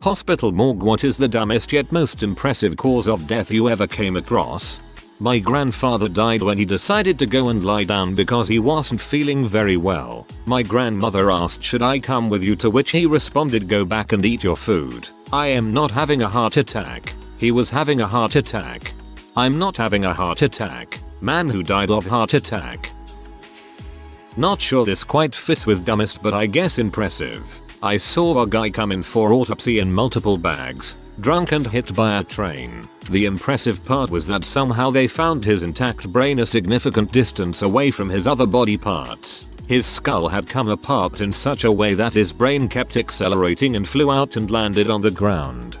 Hospital morgue. What is the dumbest yet most impressive cause of death you ever came across? My grandfather died when he decided to go and lie down because he wasn't feeling very well. My grandmother asked, should I come with you, to which he responded, go back and eat your food. I am not having a heart attack. He was having a heart attack. I'm not having a heart attack. Man who died of heart attack. Not sure this quite fits with dumbest, but I guess impressive. I saw a guy come in for autopsy in multiple bags, drunk and hit by a train. The impressive part was that somehow they found his intact brain a significant distance away from his other body parts. His skull had come apart in such a way that his brain kept accelerating and flew out and landed on the ground.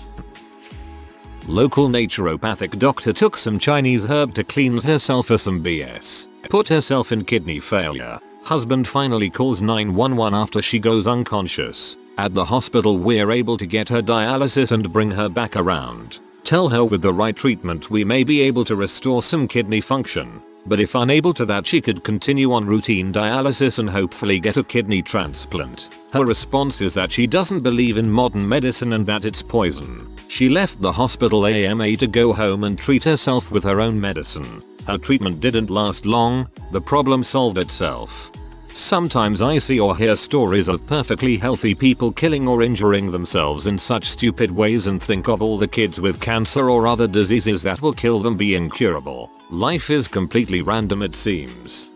Local naturopathic doctor took some Chinese herb to cleanse herself for some BS. Put herself in kidney failure. Husband finally calls 911 after she goes unconscious. At the hospital we're able to get her dialysis and bring her back around. Tell her with the right treatment we may be able to restore some kidney function. But if unable to that, she could continue on routine dialysis and hopefully get a kidney transplant. Her response is that she doesn't believe in modern medicine and that it's poison. She left the hospital AMA to go home and treat herself with her own medicine. Her treatment didn't last long, the problem solved itself. Sometimes I see or hear stories of perfectly healthy people killing or injuring themselves in such stupid ways and think of all the kids with cancer or other diseases that will kill them being curable. Life is completely random, it seems.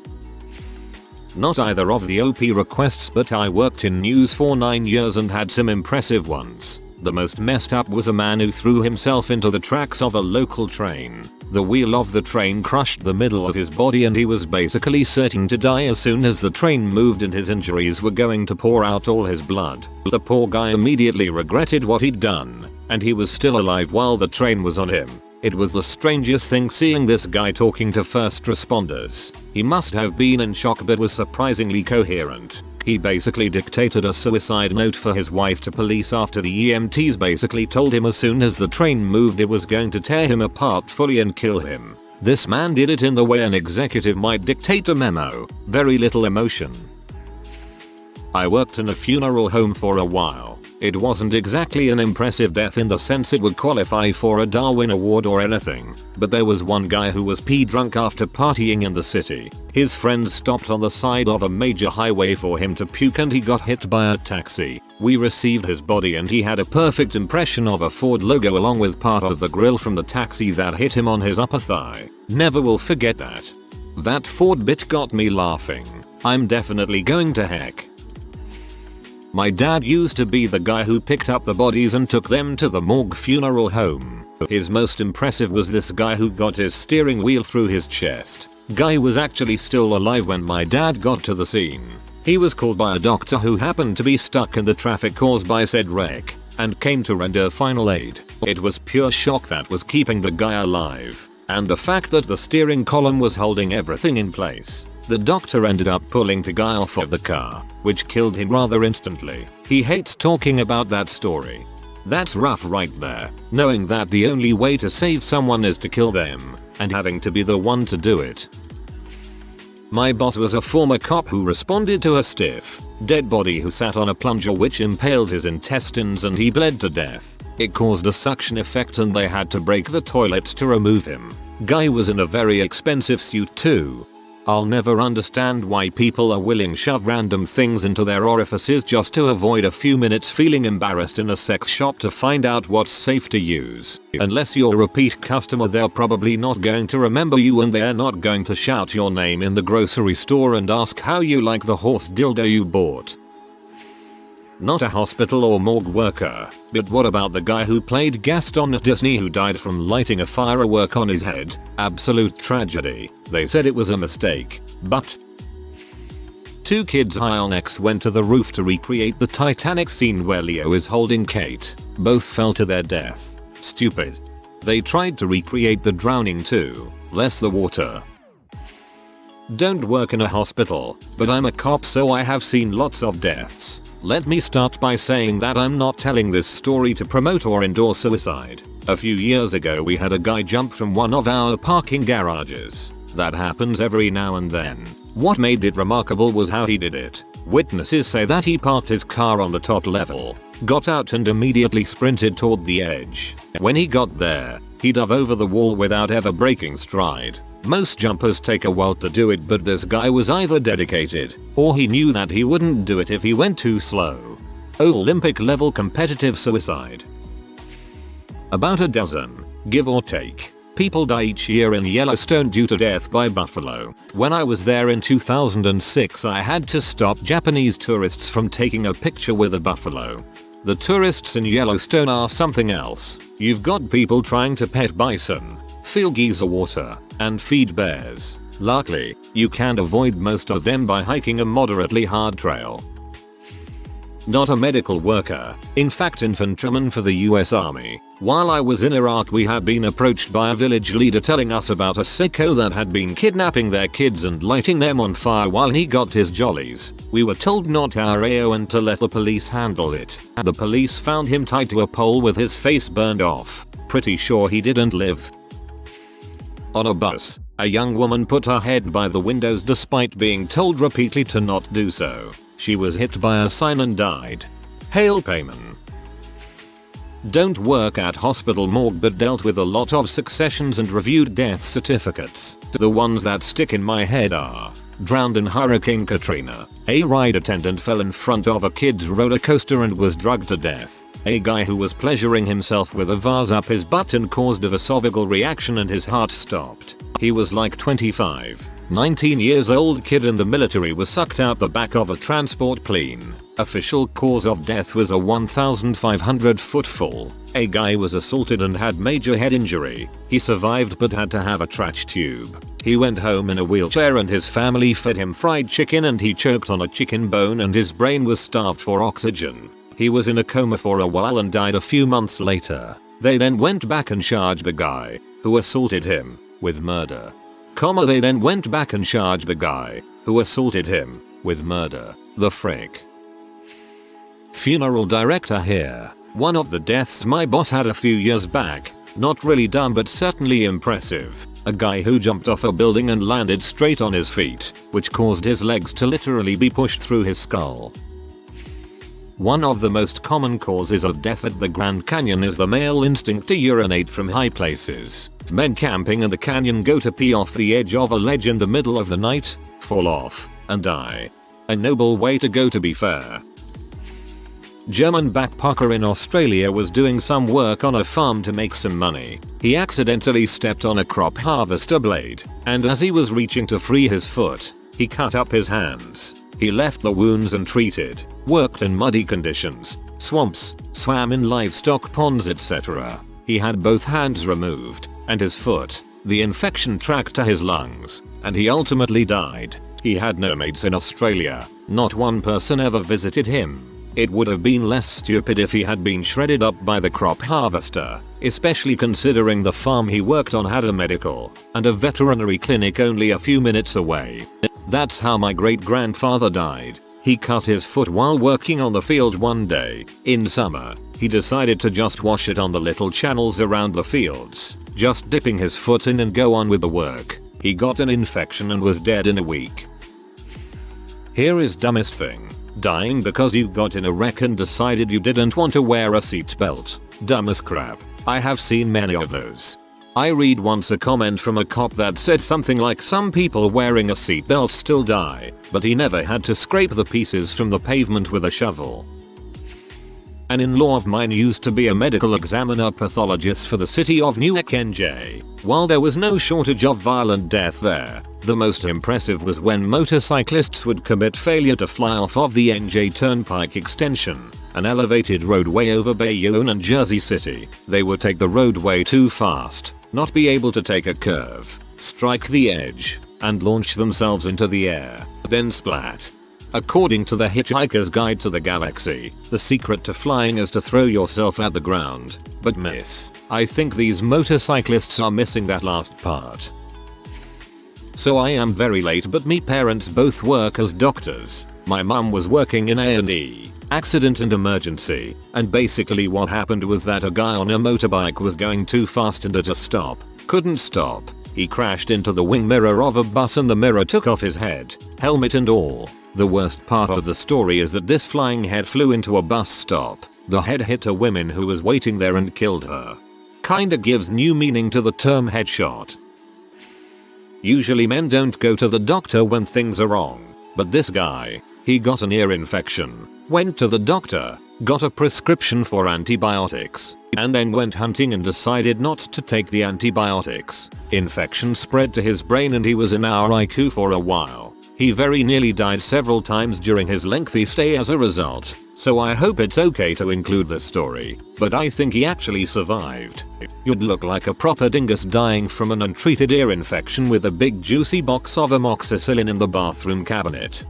Not either of the OP requests, but I worked in news for 9 years and had some impressive ones. The most messed up was a man who threw himself into the tracks of a local train. The wheel of the train crushed the middle of his body and he was basically certain to die as soon as the train moved, and his injuries were going to pour out all his blood. The poor guy immediately regretted what he'd done, and he was still alive while the train was on him. It was the strangest thing seeing this guy talking to first responders. He must have been in shock but was surprisingly coherent. He basically dictated a suicide note for his wife to police after the EMTs basically told him as soon as the train moved it was going to tear him apart fully and kill him. This man did it in the way an executive might dictate a memo. Very little emotion. I worked in a funeral home for a while. It wasn't exactly an impressive death in the sense it would qualify for a Darwin Award or anything, but there was one guy who was pee drunk after partying in the city. His friends stopped on the side of a major highway for him to puke and he got hit by a taxi. We received his body and he had a perfect impression of a Ford logo along with part of the grill from the taxi that hit him on his upper thigh. Never will forget that. That Ford bit got me laughing. I'm definitely going to heck. My dad used to be the guy who picked up the bodies and took them to the morgue funeral home. His most impressive was this guy who got his steering wheel through his chest. Guy was actually still alive when my dad got to the scene. He was called by a doctor who happened to be stuck in the traffic caused by said wreck, and came to render final aid. It was pure shock that was keeping the guy alive, and the fact that the steering column was holding everything in place. The doctor ended up pulling the guy off of the car, which killed him rather instantly. He hates talking about that story. That's rough right there, knowing that the only way to save someone is to kill them, and having to be the one to do it. My boss was a former cop who responded to a stiff, dead body who sat on a plunger which impaled his intestines and he bled to death. It caused a suction effect and they had to break the toilet to remove him. Guy was in a very expensive suit too. I'll never understand why people are willing to shove random things into their orifices just to avoid a few minutes feeling embarrassed in a sex shop to find out what's safe to use. Unless you're a repeat customer, they're probably not going to remember you and they're not going to shout your name in the grocery store and ask how you like the horse dildo you bought. Not a hospital or morgue worker, but what about the guy who played Gaston at Disney who died from lighting a firework on his head? Absolute tragedy. They said it was a mistake, but... Two kids high on X went to the roof to recreate the Titanic scene where Leo is holding Kate. Both fell to their death. Stupid. They tried to recreate the drowning too. Less the water. Don't work in a hospital, but I'm a cop so I have seen lots of deaths. Let me start by saying that I'm not telling this story to promote or endorse suicide. A few years ago we had a guy jump from one of our parking garages. That happens every now and then. What made it remarkable was how he did it. Witnesses say that he parked his car on the top level, got out and immediately sprinted toward the edge. When he got there, he dove over the wall without ever breaking stride. Most jumpers take a while to do it, but this guy was either dedicated or he knew that he wouldn't do it if he went too slow. Olympic level competitive suicide. About a dozen, give or take, people die each year in Yellowstone due to death by buffalo. When I was there in 2006, I had to stop Japanese tourists from taking a picture with a buffalo. The tourists in Yellowstone are something else. You've got people trying to pet bison, fill geyser water, and feed bears. Luckily, you can avoid most of them by hiking a moderately hard trail. Not a medical worker, in fact infantryman for the US Army. While I was in Iraq, we had been approached by a village leader telling us about a sicko that had been kidnapping their kids and lighting them on fire while he got his jollies. We were told not our AO and to let the police handle it. The police found him tied to a pole with his face burned off. Pretty sure he didn't live. On a bus, a young woman put her head by the windows despite being told repeatedly to not do so. She was hit by a sign and died. Hail payment. Don't work at hospital morgue, but dealt with a lot of successions and reviewed death certificates. The ones that stick in my head are: drowned in Hurricane Katrina. A ride attendant fell in front of a kid's roller coaster and was drugged to death. A guy who was pleasuring himself with a vase up his butt and caused a esophageal reaction and his heart stopped. He was like 25. 19 years old kid in the military was sucked out the back of a transport plane. Official cause of death was a 1,500 foot fall. A guy was assaulted and had major head injury. He survived but had to have a trach tube. He went home in a wheelchair and his family fed him fried chicken and he choked on a chicken bone and his brain was starved for oxygen. He was in a coma for a while and died a few months later. They then went back and charged the guy who assaulted him with murder. They then went back and charged the guy who assaulted him with murder. The frick. Funeral director here. One of the deaths my boss had a few years back. Not really dumb but certainly impressive. A guy who jumped off a building and landed straight on his feet, which caused his legs to literally be pushed through his skull. One of the most common causes of death at the Grand Canyon is the male instinct to urinate from high places. Men camping in the canyon go to pee off the edge of a ledge in the middle of the night, fall off, and die. A noble way to go, to be fair. German backpacker in Australia was doing some work on a farm to make some money. He accidentally stepped on a crop harvester blade, and as he was reaching to free his foot, he cut up his hands. He left the wounds untreated, worked in muddy conditions, swamps, swam in livestock ponds, etc. He had both hands removed, and his foot. The infection tracked to his lungs, and he ultimately died. He had no mates in Australia. Not one person ever visited him. It would have been less stupid if he had been shredded up by the crop harvester, especially considering the farm he worked on had a medical and a veterinary clinic only a few minutes away. That's how my great-grandfather died. He cut his foot while working on the field one day. In summer, he decided to just wash it on the little channels around the fields, just dipping his foot in and go on with the work. He got an infection and was dead in a week. Here is dumbest thing. Dying because you got in a wreck and decided you didn't want to wear a seatbelt. Dumb as crap. I have seen many of those. I read once a comment from a cop that said something like, some people wearing a seatbelt still die, but he never had to scrape the pieces from the pavement with a shovel. An in-law of mine used to be a medical examiner pathologist for the city of Newark, NJ. While there was no shortage of violent death there, the most impressive was when motorcyclists would commit failure to fly off of the NJ Turnpike extension, an elevated roadway over Bayonne and Jersey City. They would take the roadway too fast, not be able to take a curve, strike the edge, and launch themselves into the air, then splat. According to the Hitchhiker's Guide to the Galaxy, the secret to flying is to throw yourself at the ground. But miss. I think these motorcyclists are missing that last part. So I am very late, but me parents both work as doctors. My mum was working in A&E, accident and emergency, and basically what happened was that a guy on a motorbike was going too fast and at a stop, couldn't stop. He crashed into the wing mirror of a bus and the mirror took off his head, helmet and all. The worst part of the story is that this flying head flew into a bus stop, The head hit a woman who was waiting there and killed her. Kinda gives new meaning to the term headshot. Usually men don't go to the doctor when things are wrong, but this guy, he got an ear infection, went to the doctor, got a prescription for antibiotics, and then went hunting and decided not to take the antibiotics. Infection spread to his brain and he was in our ICU for a while. He very nearly died several times during his lengthy stay as a result, so I hope it's okay to include this story, but I think he actually survived. You'd look like a proper dingus dying from an untreated ear infection with a big juicy box of amoxicillin in the bathroom cabinet.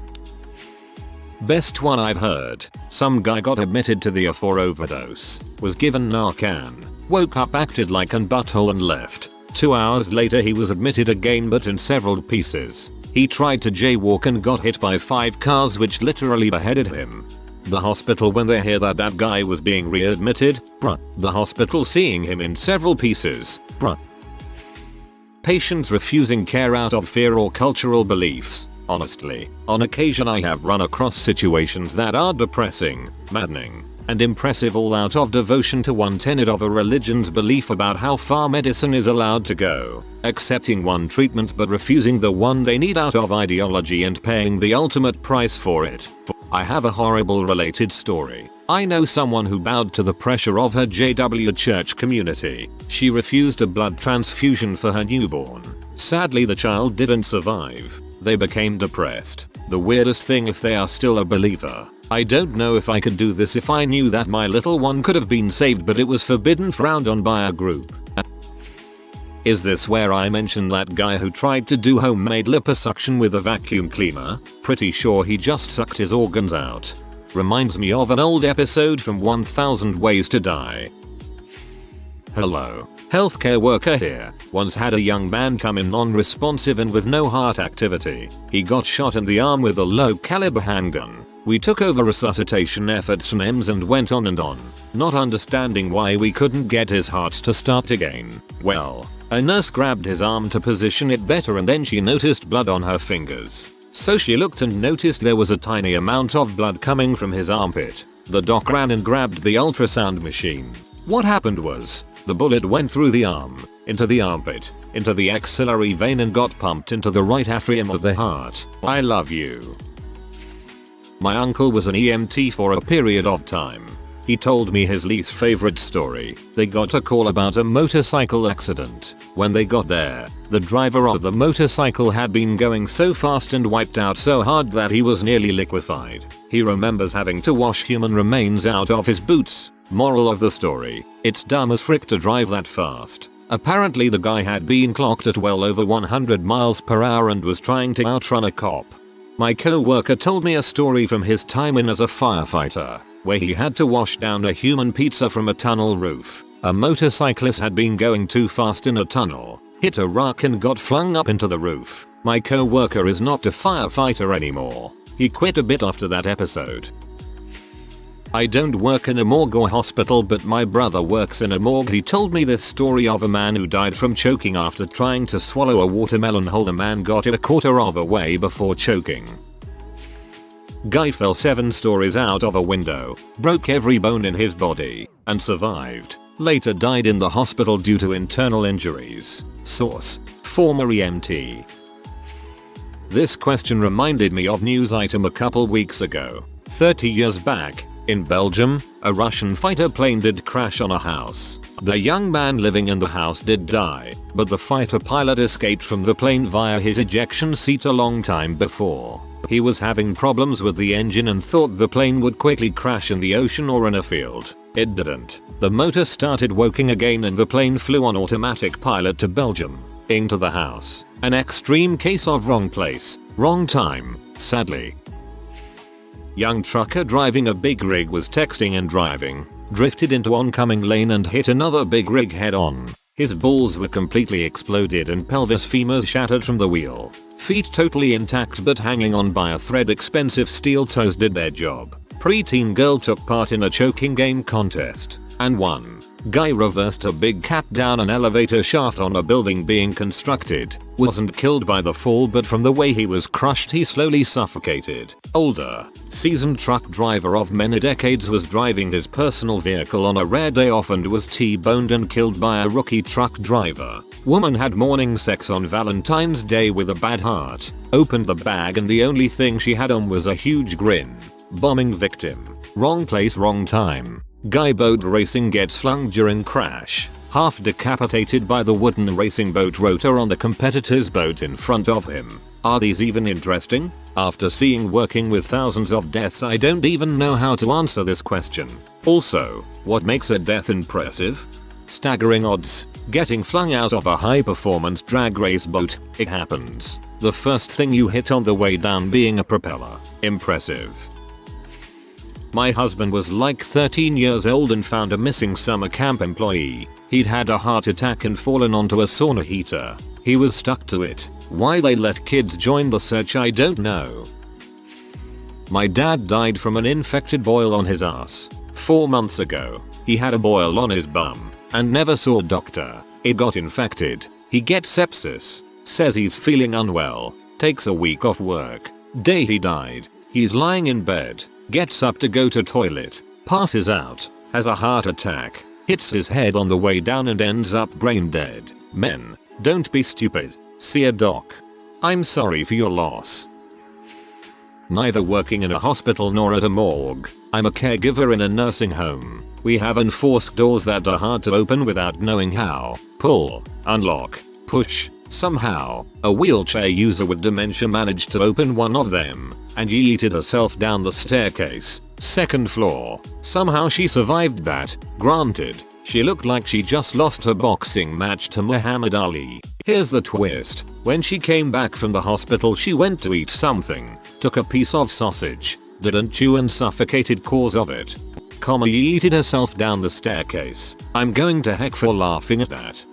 Best one I've heard. Some guy got admitted to the ER for overdose, was given Narcan, woke up, acted like an butthole and left. 2 hours later he was admitted again but in several pieces. He tried to jaywalk and got hit by 5 cars which literally beheaded him. The hospital, when they hear that that guy was being readmitted, bruh. The hospital seeing him in several pieces, bruh. Patients refusing care out of fear or cultural beliefs. Honestly, on occasion I have run across situations that are depressing, maddening, and impressive, all out of devotion to one tenet of a religion's belief about how far medicine is allowed to go, accepting one treatment but refusing the one they need out of ideology and paying the ultimate price for it. I have a horrible related story. I know someone who bowed to the pressure of her JW church community. She refused a blood transfusion for her newborn. Sadly, the child didn't survive. They became depressed. The weirdest thing, if they are still a believer. I don't know if I could do this if I knew that my little one could have been saved, but it was forbidden, frowned on by our group. Is this where I mentioned that guy who tried to do homemade liposuction with a vacuum cleaner? Pretty sure he just sucked his organs out. Reminds me of an old episode from 1000 Ways to Die. Hello, healthcare worker here. Once had a young man come in non-responsive and with no heart activity. He got shot in the arm with a low caliber handgun. We took over resuscitation efforts from EMS and went on and on, not understanding why we couldn't get his heart to start again. Well, a nurse grabbed his arm to position it better and then she noticed blood on her fingers. So she looked and noticed there was a tiny amount of blood coming from his armpit. The doc ran and grabbed the ultrasound machine. What happened was, the bullet went through the arm, into the armpit, into the axillary vein and got pumped into the right atrium of the heart. I love you. My uncle was an EMT for a period of time. He told me his least favorite story. They got a call about a motorcycle accident. When they got there, the driver of the motorcycle had been going so fast and wiped out so hard that he was nearly liquefied. He remembers having to wash human remains out of his boots. Moral of the story, it's dumb as frick to drive that fast. Apparently the guy had been clocked at well over 100 miles per hour and was trying to outrun a cop. My co-worker told me a story from his time in as a firefighter, where he had to wash down a human pizza from a tunnel roof. A motorcyclist had been going too fast in a tunnel, hit a rock and got flung up into the roof. My co-worker is not a firefighter anymore. He quit a bit after that episode. I don't work in a morgue or hospital, but my brother works in a morgue. He told me this story of a man who died from choking after trying to swallow a watermelon whole. The man got it a quarter of a way before choking. Guy fell 7 stories out of a window, broke every bone in his body, and survived. Later died in the hospital due to internal injuries. Source: former EMT. This question reminded me of news item a couple weeks ago. 30 years back, in Belgium, a Russian fighter plane did crash on a house. The young man living in the house did die, but the fighter pilot escaped from the plane via his ejection seat a long time before. He was having problems with the engine and thought the plane would quickly crash in the ocean or in a field. It didn't. The motor started working again and the plane flew on automatic pilot to Belgium, into the house. An extreme case of wrong place, wrong time, sadly. Young trucker driving a big rig was texting and driving, drifted into oncoming lane and hit another big rig head on. His balls were completely exploded and pelvis femurs shattered from the wheel. Feet totally intact but hanging on by a thread. Expensive steel toes did their job. Preteen girl took part in a choking game contest and won. Guy reversed a big cat down an elevator shaft on a building being constructed. Wasn't killed by the fall but from the way he was crushed he slowly suffocated. Older. Seasoned truck driver of many decades was driving his personal vehicle on a rare day off and was T-boned and killed by a rookie truck driver. Woman had morning sex on Valentine's Day with a bad heart. Opened the bag and the only thing she had on was a huge grin. Bombing victim. Wrong place, wrong time. Guy boat racing gets flung during crash. Half decapitated by the wooden racing boat rotor on the competitor's boat in front of him. Are these even interesting? After seeing working with thousands of deaths, I don't even know how to answer this question. Also, what makes a death impressive? Staggering odds. Getting flung out of a high-performance drag race boat. It happens. The first thing you hit on the way down being a propeller. Impressive. My husband was like 13 years old and found a missing summer camp employee. He'd had a heart attack and fallen onto a sauna heater. He was stuck to it. Why they let kids join the search I don't know. My dad died from an infected boil on his ass. 4 months ago. He had a boil on his bum and never saw a doctor. It got infected. He gets sepsis. Says he's feeling unwell. Takes a week off work. Day he died. He's lying in bed. Gets up to go to toilet. Passes out. Has a heart attack. Hits his head on the way down and ends up brain dead. Men, don't be stupid. See a doc. I'm sorry for your loss. Neither working in a hospital nor at a morgue. I'm a caregiver in a nursing home. We have enforced doors that are hard to open without knowing how. Pull, unlock, push. Somehow, a wheelchair user with dementia managed to open one of them and yeeted herself down the staircase. 2nd floor. Somehow she survived that. Granted, she looked like she just lost her boxing match to Muhammad Ali. Here's the twist. When she came back from the hospital, she went to eat something, took a piece of sausage, didn't chew and suffocated cause of it. Yeeted herself down the staircase. I'm going to heck for laughing at that.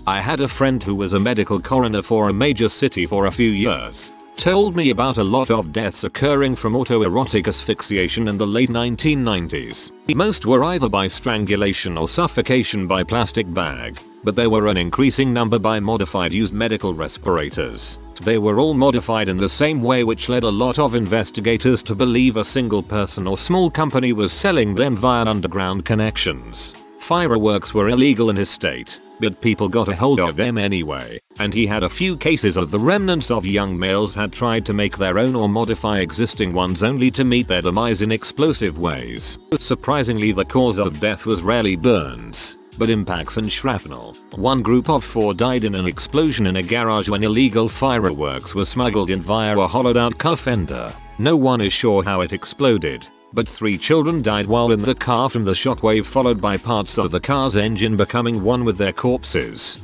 I had a friend who was a medical coroner for a major city for a few years. Told me about a lot of deaths occurring from autoerotic asphyxiation in the late 1990s. Most were either by strangulation or suffocation by plastic bag, but there were an increasing number by modified used medical respirators. They were all modified in the same way, which led a lot of investigators to believe a single person or small company was selling them via underground connections. Fireworks were illegal in his state, but people got a hold of them anyway, and he had a few cases of the remnants of young males had tried to make their own or modify existing ones only to meet their demise in explosive ways. Surprisingly, the cause of death was rarely burns, but impacts and shrapnel. One group of 4 died in an explosion in a garage when illegal fireworks were smuggled in via a hollowed out car fender. No one is sure how it exploded, but 3 children died while in the car from the shockwave, followed by parts of the car's engine becoming one with their corpses.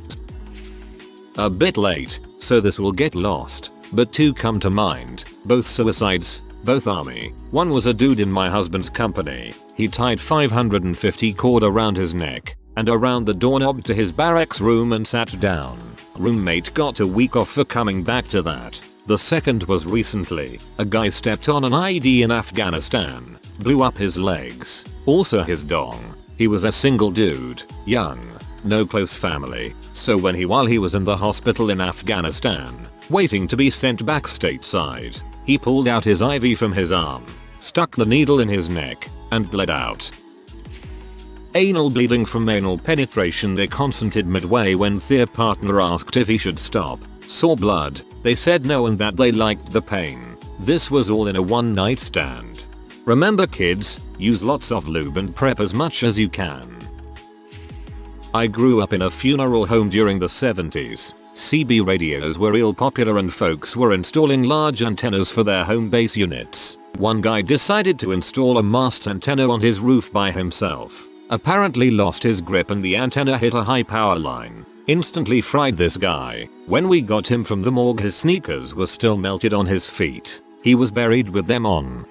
A bit late, so this will get lost, but 2 come to mind, both suicides, both army. One was a dude in my husband's company. He tied 550 cord around his neck and around the doorknob to his barracks room and sat down. Roommate got a week off for coming back to that. The second was recently. A guy stepped on an IED in Afghanistan, blew up his legs, also his dong. He was a single dude, young, no close family, so while he was in the hospital in Afghanistan, waiting to be sent back stateside, he pulled out his IV from his arm, stuck the needle in his neck, and bled out. Anal bleeding from anal penetration. They consented midway when their partner asked if he should stop. Saw blood. They said no and that they liked the pain. This was all in a one-night stand. Remember kids, use lots of lube and prep as much as you can. I grew up in a funeral home during the 70s. CB radios were real popular and folks were installing large antennas for their home base units. One guy decided to install a mast antenna on his roof by himself. Apparently lost his grip and the antenna hit a high power line. Instantly fried this guy. When we got him from the morgue, his sneakers were still melted on his feet. He was buried with them on.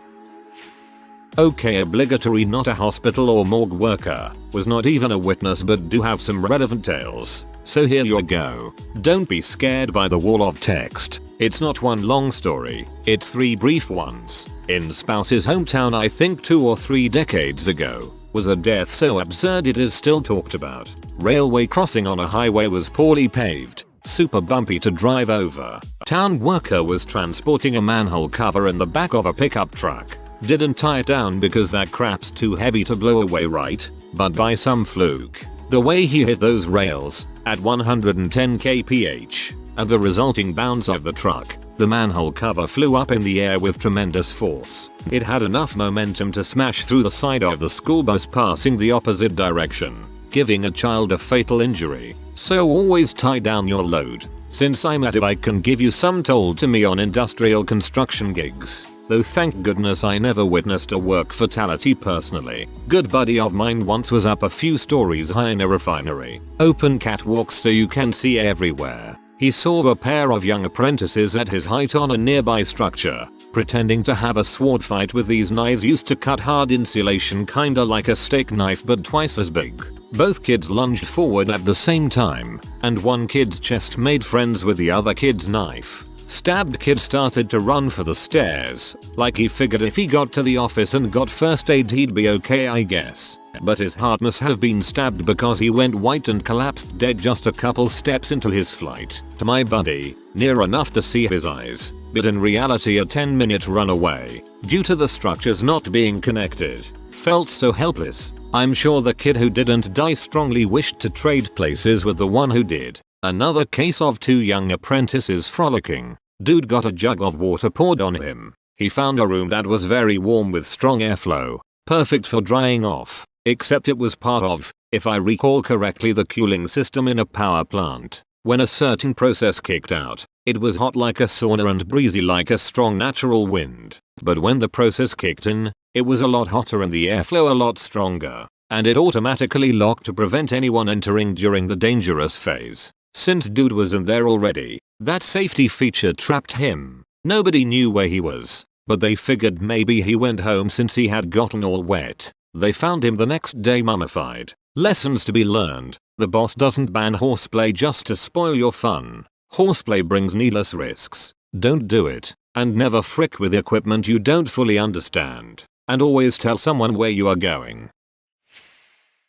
Okay, obligatory, not a hospital or morgue worker, was not even a witness, but do have some relevant tales. So here you go. Don't be scared by the wall of text. It's not one long story, it's 3 brief ones. In spouse's hometown, I think 2 or 3 decades ago, was a death so absurd it is still talked about. Railway crossing on a highway was poorly paved. super bumpy to drive over. Town worker was transporting a manhole cover in the back of a pickup truck. Didn't tie it down because that crap's too heavy to blow away, right? But by some fluke, the way he hit those rails at 110 kph and the resulting bounce of the truck, the manhole cover flew up in the air with tremendous force. It had enough momentum to smash through the side of the school bus passing the opposite direction, giving a child a fatal injury. So always tie down your load. Since I'm at it, I can give you some told to me on industrial construction gigs. Though thank goodness I never witnessed a work fatality personally. Good buddy of mine once was up a few stories high in a refinery. Open catwalks so you can see everywhere. He saw a pair of young apprentices at his height on a nearby structure, pretending to have a sword fight with these knives used to cut hard insulation, kinda like a steak knife but twice as big. Both kids lunged forward at the same time, and one kid's chest made friends with the other kid's knife. Stabbed kid started to run for the stairs, like he figured if he got to the office and got first aid he'd be okay, I guess. But his heart must have been stabbed because he went white and collapsed dead just a couple steps into his flight. To my buddy, near enough to see his eyes, but in reality a 10-minute run away, due to the structures not being connected. Felt so helpless. I'm sure the kid who didn't die strongly wished to trade places with the one who did. Another case of two young apprentices frolicking. Dude got a jug of water poured on him. He found a room that was very warm with strong airflow, perfect for drying off, except it was part of, if I recall correctly, the cooling system in a power plant. When a certain process kicked out, it was hot like a sauna and breezy like a strong natural wind. But when the process kicked in, it was a lot hotter and the airflow a lot stronger, and it automatically locked to prevent anyone entering during the dangerous phase. Since dude was in there already, that safety feature trapped him. Nobody knew where he was, but they figured maybe he went home since he had gotten all wet. They found him the next day mummified. Lessons to be learned. The boss doesn't ban horseplay just to spoil your fun. Horseplay brings needless risks. Don't do it. And never frick with equipment you don't fully understand. And always tell someone where you are going.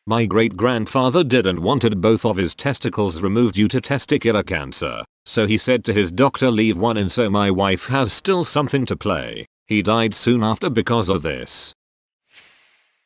My great-grandfather didn't wanted both of his testicles removed due to testicular cancer, so he said to his doctor, leave one in so my wife has still something to play. He died soon after because of this.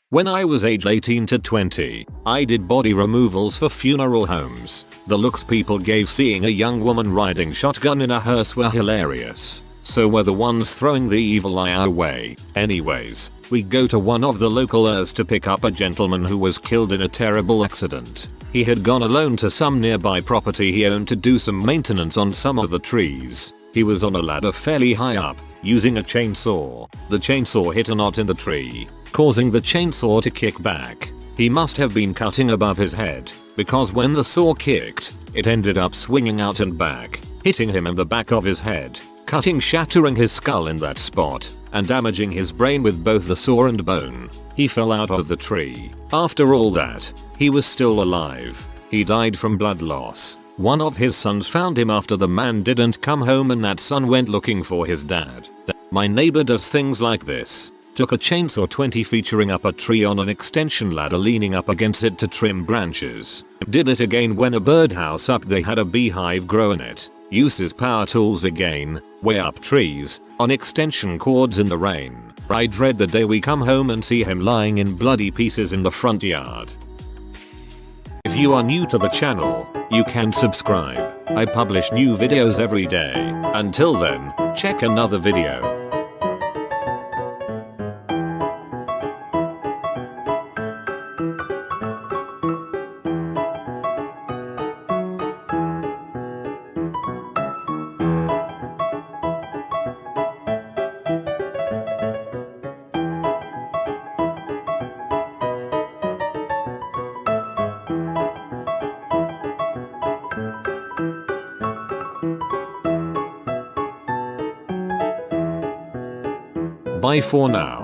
When I was age 18 to 20, I did body removals for funeral homes. The looks people gave seeing a young woman riding shotgun in a hearse were hilarious. So were the ones throwing the evil eye our way. Anyways, we go to one of the local ERs to pick up a gentleman who was killed in a terrible accident. He had gone alone to some nearby property he owned to do some maintenance on some of the trees. He was on a ladder fairly high up, using a chainsaw. The chainsaw hit a knot in the tree, causing the chainsaw to kick back. He must have been cutting above his head, because when the saw kicked, it ended up swinging out and back, hitting him in the back of his head, shattering his skull in that spot, and damaging his brain with both the saw and bone. He fell out of the tree. After all that, he was still alive. He died from blood loss. One of his sons found him after the man didn't come home and that son went looking for his dad. My neighbor does things like this. Took a chainsaw 20 featuring up a tree on an extension ladder leaning up against it to trim branches. Did it again when a birdhouse up they had a beehive grow in it. Used his power tools again, way up trees, on extension cords in the rain. I dread the day we come home and see him lying in bloody pieces in the front yard. If you are new to the channel, you can subscribe. I publish new videos every day. Until then, check another video. Bye for now.